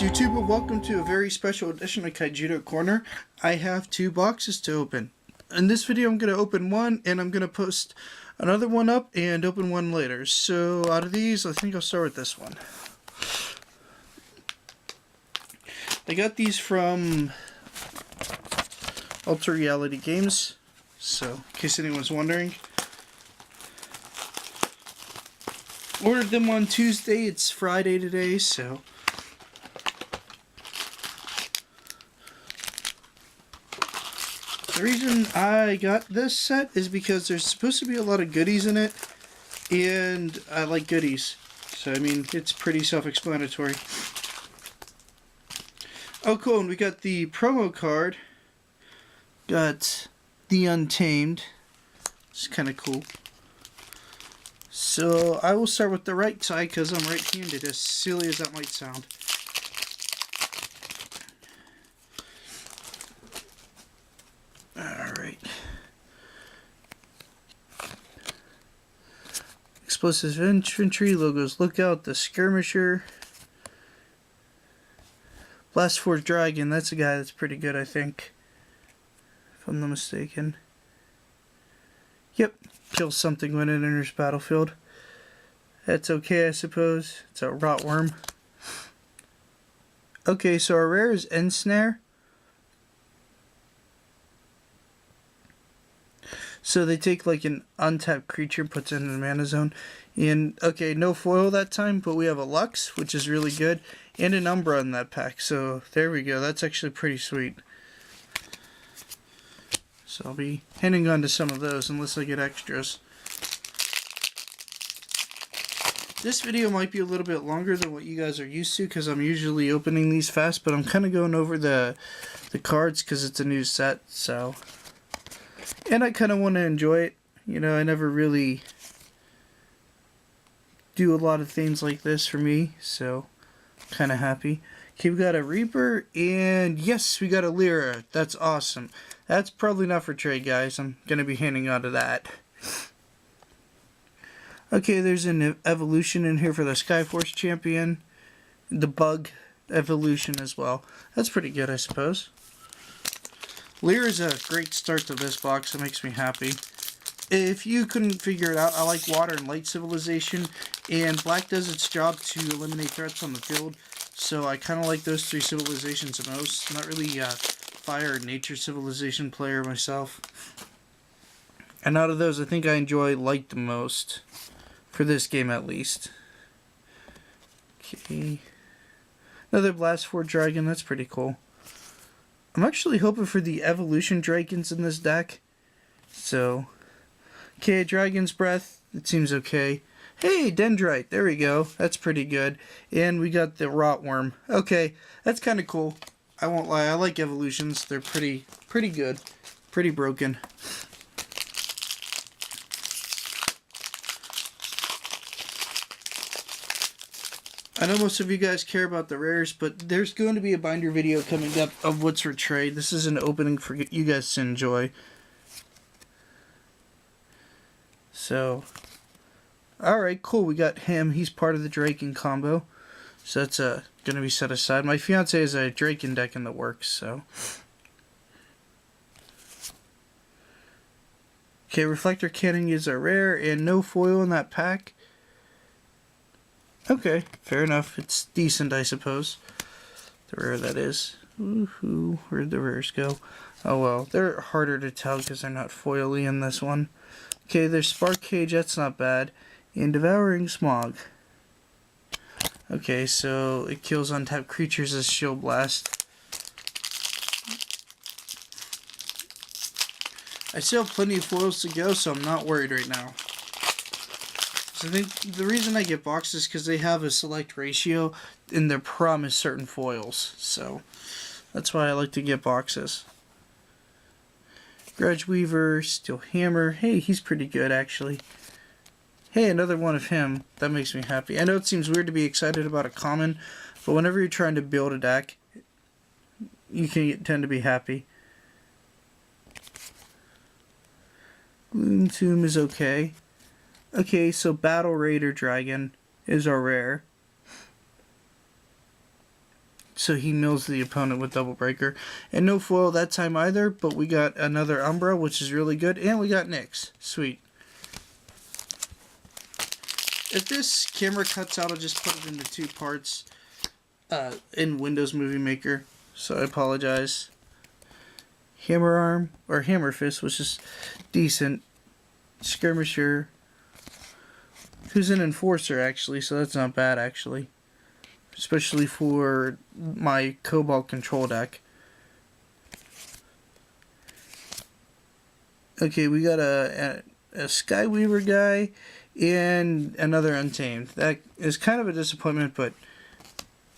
YouTube, and welcome to a very special edition of Kaijudo Korner. I have two boxes to open. In this video I'm going to open one and I'm going to post another one up and open one later. So out of these, I think I'll start with this one. I got these from Ultra Reality Games, so in case anyone's wondering. Ordered them on Tuesday, it's Friday today, so the reason I got this set is because there's supposed to be a lot of goodies in it, and I like goodies. So, I mean, it's pretty self-explanatory. Oh, cool, and we got the promo card. Got The Untamed. It's kind of cool. So, I will start with the right side because I'm right-handed, as silly as that might sound. Alright. Explosive Infantry logos. Look out, the Skirmisher. Blast Force Dragon. That's a guy that's pretty good, I think. If I'm not mistaken. Yep. Kills something when it enters battlefield. That's okay, I suppose. It's a Rotworm. Okay, so our rare is Ensnare. So they take like an untapped creature, puts it in the mana zone. And okay, no foil that time, but we have a Lux, which is really good, and an Umbra in that pack. So there we go. That's actually pretty sweet. So I'll be hanging on to some of those unless I get extras. This video might be a little bit longer than what you guys are used to because I'm usually opening these fast, but I'm kind of going over the cards because it's a new set, so. And I kind of want to enjoy it. You know, I never really do a lot of things like this for me, so kind of happy. Okay, we got a Reaper, and yes, we got a Lyra. That's awesome. That's probably not for trade, guys. I'm going to be handing on to that. Okay, there's an evolution in here for the Skyforce champion. The Bug evolution as well. That's pretty good, I suppose. Lyra's a great start to this box. It makes me happy. If you couldn't figure it out, I like Water and Light Civilization, and Black does its job to eliminate threats on the field, so I kind of like those three civilizations the most. I'm not really a Fire or Nature Civilization player myself. And out of those, I think I enjoy Light the most, for this game at least. Okay. Another Blast Force Dragon, that's pretty cool. I'm actually hoping for the Evolution Dragons in this deck. So, okay, Dragon's Breath, it seems okay. Hey, Dendrite, there we go. That's pretty good. And we got the Rotworm. Okay, that's kind of cool. I won't lie, I like evolutions. They're pretty good. Pretty broken. I know most of you guys care about the rares, but there's going to be a binder video coming up of what's for trade. This is an opening for you guys to enjoy. So, alright, cool. We got him. He's part of the Draken combo. So that's going to be set aside. My fiance has a Draken deck in the works, so. Okay, Reflector Cannon is a rare and no foil in that pack. Okay, fair enough. It's decent, I suppose. The rare that is. Woohoo, where'd the rares go? Oh well, they're harder to tell because they're not foily in this one. Okay, there's Spark Cage, that's not bad. And Devouring Smog. Okay, so it kills untapped creatures as Shield Blast. I still have plenty of foils to go, so I'm not worried right now. I think the reason I get boxes is because they have a select ratio and they're promised certain foils. So that's why I like to get boxes. Grudge Weaver, Steel Hammer. Hey, he's pretty good actually. Hey, another one of him. That makes me happy. I know it seems weird to be excited about a common, but whenever you're trying to build a deck, you can tend to be happy. Gloom Tomb is okay. Okay, so Battle Raider Dragon is our rare. so he mills the opponent with Double Breaker. And no foil that time either, but we got another Umbra, which is really good, and we got Nyx. Sweet. If this camera cuts out, I'll just put it into 2 parts in Windows Movie Maker, so I apologize. Hammer Arm, or Hammer Fist, which is decent. Skirmisher, who's an Enforcer, actually, so that's not bad, actually. Especially for my Cobalt control deck. Okay, we got a Skyweaver guy and another Untamed. That is kind of a disappointment, but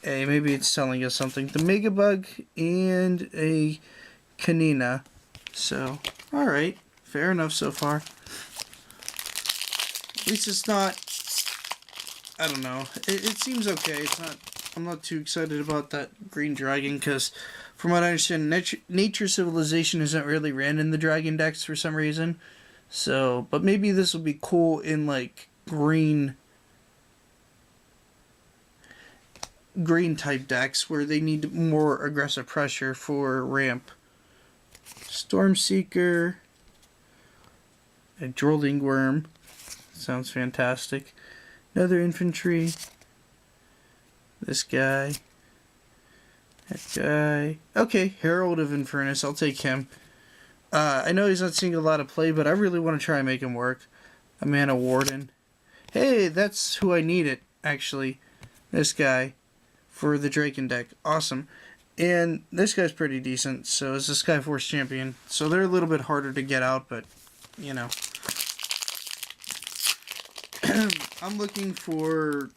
hey, maybe it's telling us something. The Megabug and a Kanina. So, alright. Fair enough so far. At least it's not... I don't know. It seems okay. It's not. I'm not too excited about that green dragon because, from what I understand, Nature Civilization isn't really ran in the dragon decks for some reason. So, but maybe this will be cool in like green type decks where they need more aggressive pressure for ramp. Stormseeker, a Drolling Worm. Sounds fantastic. Another infantry. This guy. That guy. Okay, Herald of Infernus. I'll take him. I know he's not seeing a lot of play, but I really want to try and make him work. A Mana Warden. Hey, that's who I needed, actually. This guy. For the Draken deck. Awesome. And this guy's pretty decent, so is the Skyforce champion. So they're a little bit harder to get out, but, you know. I'm looking for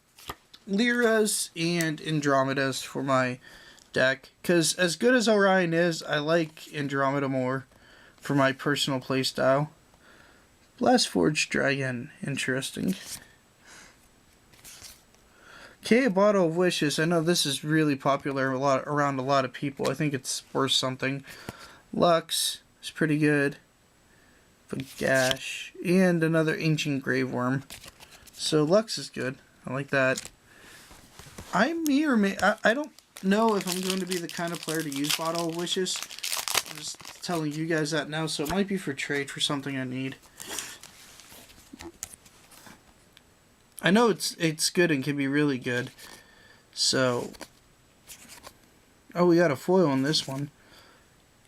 Lyras and Andromedas for my deck. Because as good as Orion is, I like Andromeda more for my personal playstyle. Blastforged Dragon. Interesting. Okay, a Bottle of Wishes. I know this is really popular around a lot of people. I think it's worth something. Lux is pretty good. Bagash. And another Ancient Graveworm. So Lux is good. I like that. I don't know if I'm going to be the kind of player to use Bottle of Wishes. I'm just telling you guys that now, so it might be for trade for something I need. I know it's good and can be really good. So, oh, we got a foil on this one.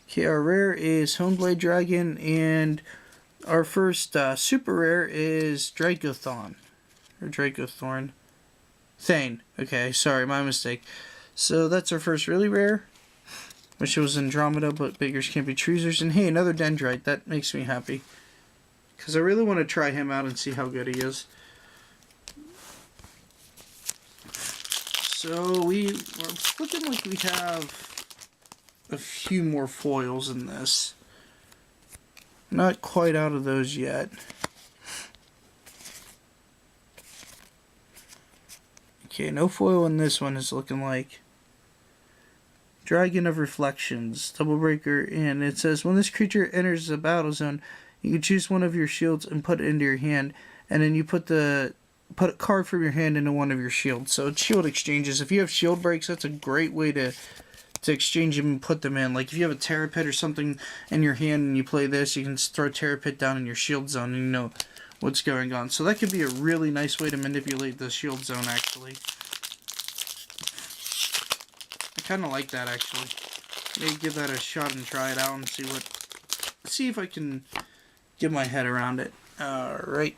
Okay, our rare is Honeblade Dragon, and our first super rare is Dracothorn. Or Dracothorn. Thane. Okay, sorry, my mistake. So that's our first really rare. Wish it was Andromeda, but beggars can't be choosers. And hey, another Dendrite. That makes me happy. Because I really want to try him out and see how good he is. So we're looking like we have a few more foils in this. Not quite out of those yet. Okay, no foil in this one is looking like. Dragon of Reflections, Double Breaker, and it says when this creature enters the battle zone, you can choose one of your shields and put it into your hand, and then you put a card from your hand into one of your shields. So it's shield exchanges. If you have shield breaks, that's a great way to exchange them and put them in. Like if you have a Terra Pit or something in your hand and you play this, you can throw Terra Pit down in your shield zone and you know what's going on. So that could be a really nice way to manipulate the shield zone, actually. I kind of like that, actually. Maybe give that a shot and try it out and see if I can get my head around it. Alright.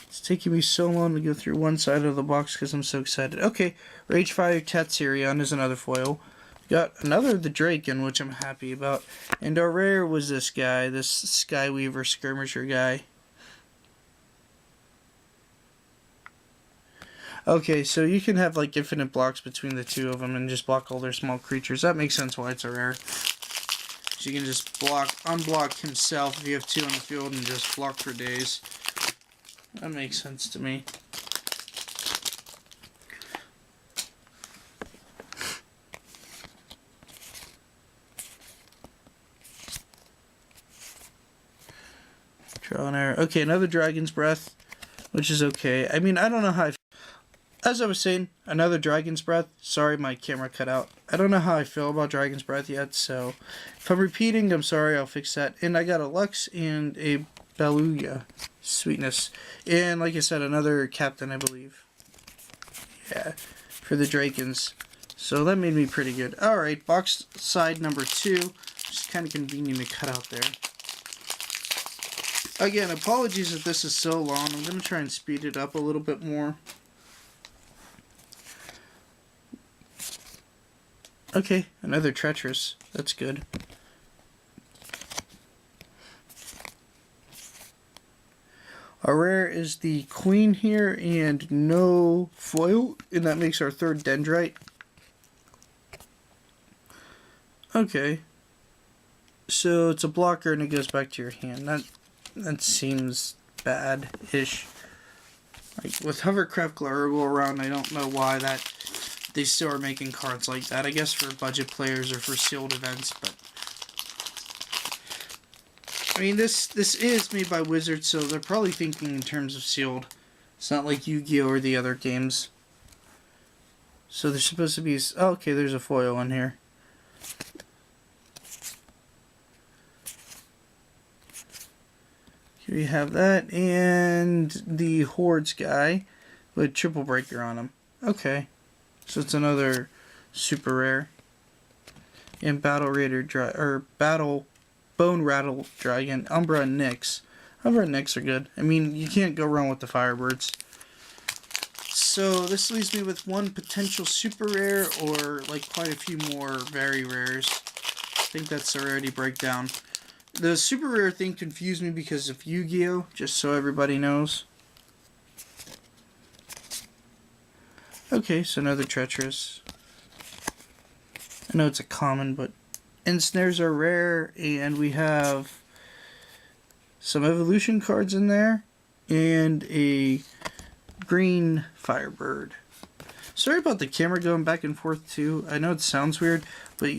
It's taking me so long to go through one side of the box because I'm so excited. Okay, Ragefire Tatsirion is another foil. Got another the Draken, which I'm happy about. And our rare was this guy, this Skyweaver Skirmisher guy. Okay, so you can have like infinite blocks between the two of them and just block all their small creatures. That makes sense why it's a rare. So you can just unblock himself if you have 2 on the field and just block for days. That makes sense to me. Trial and error. Okay, another Dragon's Breath, which is okay. I mean, I don't know how as I was saying, another Dragon's Breath. Sorry, my camera cut out. I don't know how I feel about Dragon's Breath yet, so if I'm repeating, I'm sorry, I'll fix that. And I got a Lux and a Beluga. Sweetness. And like I said, another Captain, I believe. Yeah, for the Drakens. So that made me pretty good. Alright, box side number 2. Just kind of convenient to cut out there. Again, apologies if this is so long. I'm going to try and speed it up a little bit more. Okay, another Treacherous. That's good. Our rare is the Queen here and no foil, and that makes our third Dendrite. Okay. So it's a blocker and it goes back to your hand. That seems bad-ish. Like with Hovercraft Glaragle around, I don't know why they still are making cards like that. I guess for budget players or for sealed events, but I mean this is made by Wizards, so they're probably thinking in terms of sealed. It's not like Yu-Gi-Oh or the other games. So there's supposed to be okay, there's a foil in here. Here you have that, and the Hordes guy with Triple Breaker on him. Okay. So it's another super rare. And Battle Raider Battle Bone Rattle Dragon, Umbra and Nyx. Umbra and Nyx are good. I mean, you can't go wrong with the Firebirds. So this leaves me with one potential super rare or like quite a few more very rares. I think that's the rarity breakdown. The super rare thing confused me because of Yu-Gi-Oh, just so everybody knows. Okay, so another Treacherous. I know it's a common, but Ensnares are rare, and we have some evolution cards in there, and a green Firebird. Sorry about the camera going back and forth too. I know it sounds weird, but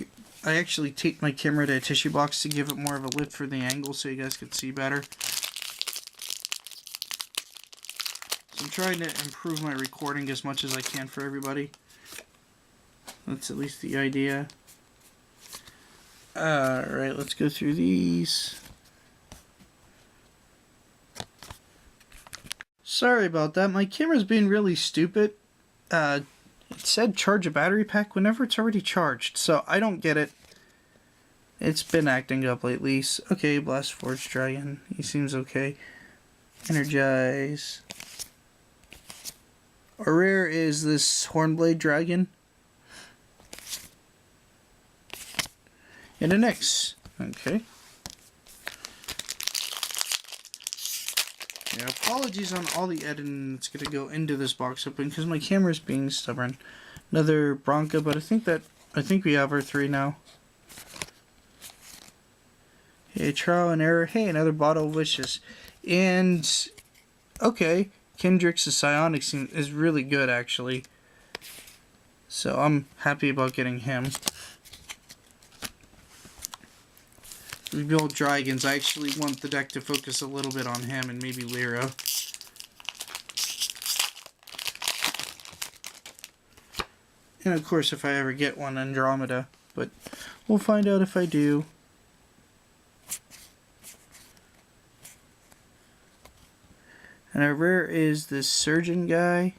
I actually taped my camera to a tissue box to give it more of a lift for the angle so you guys could see better. So I'm trying to improve my recording as much as I can for everybody. That's at least the idea. Alright, let's go through these. Sorry about that. My camera's being really stupid. It said charge a battery pack whenever it's already charged, so I don't get it. It's been acting up lately. Okay, Blast Forge Dragon. He seems okay. Energize. Our rare is this Hornblade Dragon. And a Nyx. Okay. Yeah, apologies on all the editing that's going to go into this box opening because my camera's being stubborn. Another Bronca, but I think we have our 3 now. Hey, Trial and Error. Hey, another Bottle of Wishes. And, okay, Kendrick's Psionics is really good, actually. So I'm happy about getting him. We build dragons. I actually want the deck to focus a little bit on him and maybe Lyra. And of course, if I ever get one, Andromeda. But we'll find out if I do. And our rare is this Surgeon guy.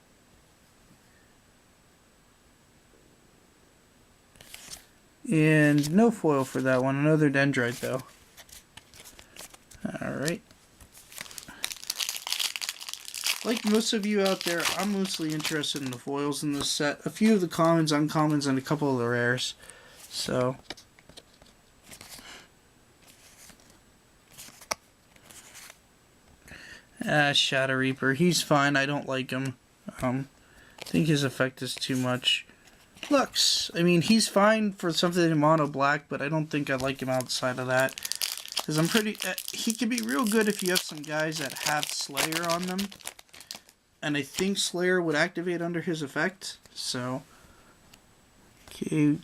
And no foil for that one. Another Dendrite, though. Alright. Like most of you out there, I'm mostly interested in the foils in this set. A few of the commons, uncommons, and a couple of the rares. So. Shadow Reaper. He's fine. I don't like him. I think his effect is too much. Lux. I mean, he's fine for something in mono black, but I don't think I like him outside of that. Because I'm pretty... he can be real good if you have some guys that have Slayer on them. And I think Slayer would activate under his effect. So... okay.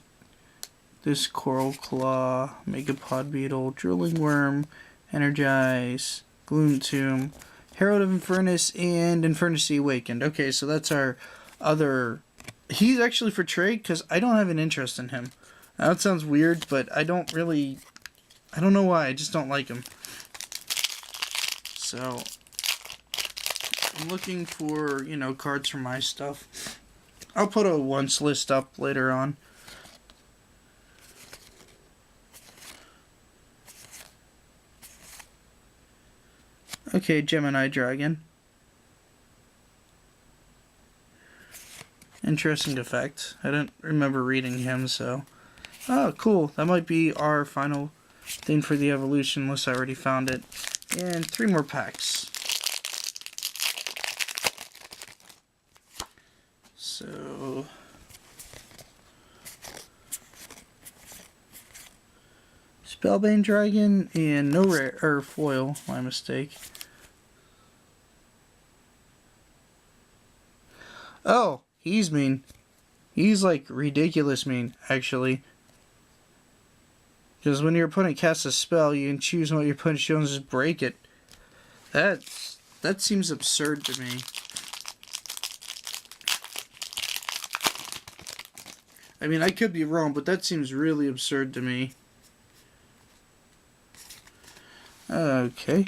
This Coral Claw, Megapod Beetle, Drilling Worm, Energize, Gloom Tomb, Herald of Infernus, and Infernus Awakened. Okay, so that's our other... He's actually for trade because I don't have an interest in him. Now, that sounds weird, but I don't really... I don't know why, I just don't like him. So, I'm looking for, you know, cards for my stuff. I'll put a once list up later on. Okay, Gemini Dragon. Interesting effect. I didn't remember reading him, so... Oh, cool. That might be our final thing for the evolution, unless I already found it. And 3 more packs. So... Spellbane Dragon and no rare, or foil, my mistake. Oh, he's mean. He's like ridiculous mean, actually. Because when your opponent casts a spell, you can choose what your opponent shows and just break it. That seems absurd to me. I mean, I could be wrong, but that seems really absurd to me. Okay.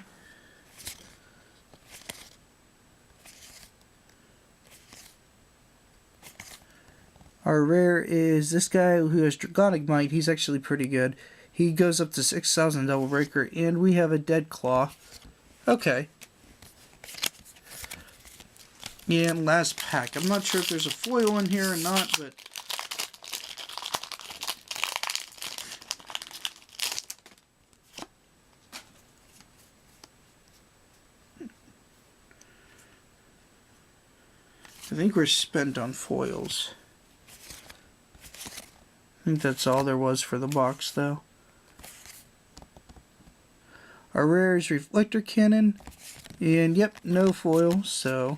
Our rare is this guy who has Draconic Might. He's actually pretty good. He goes up to 6,000 Double Breaker, and we have a Dead Claw. Okay. And last pack. I'm not sure if there's a foil in here or not, but... I think we're spent on foils. I think that's all there was for the box, though. Our rare is Reflector Cannon. And, yep, no foil, so...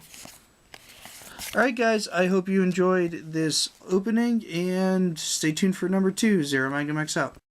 Alright, guys, I hope you enjoyed this opening, and stay tuned for number 2. ZeroMagnumX out.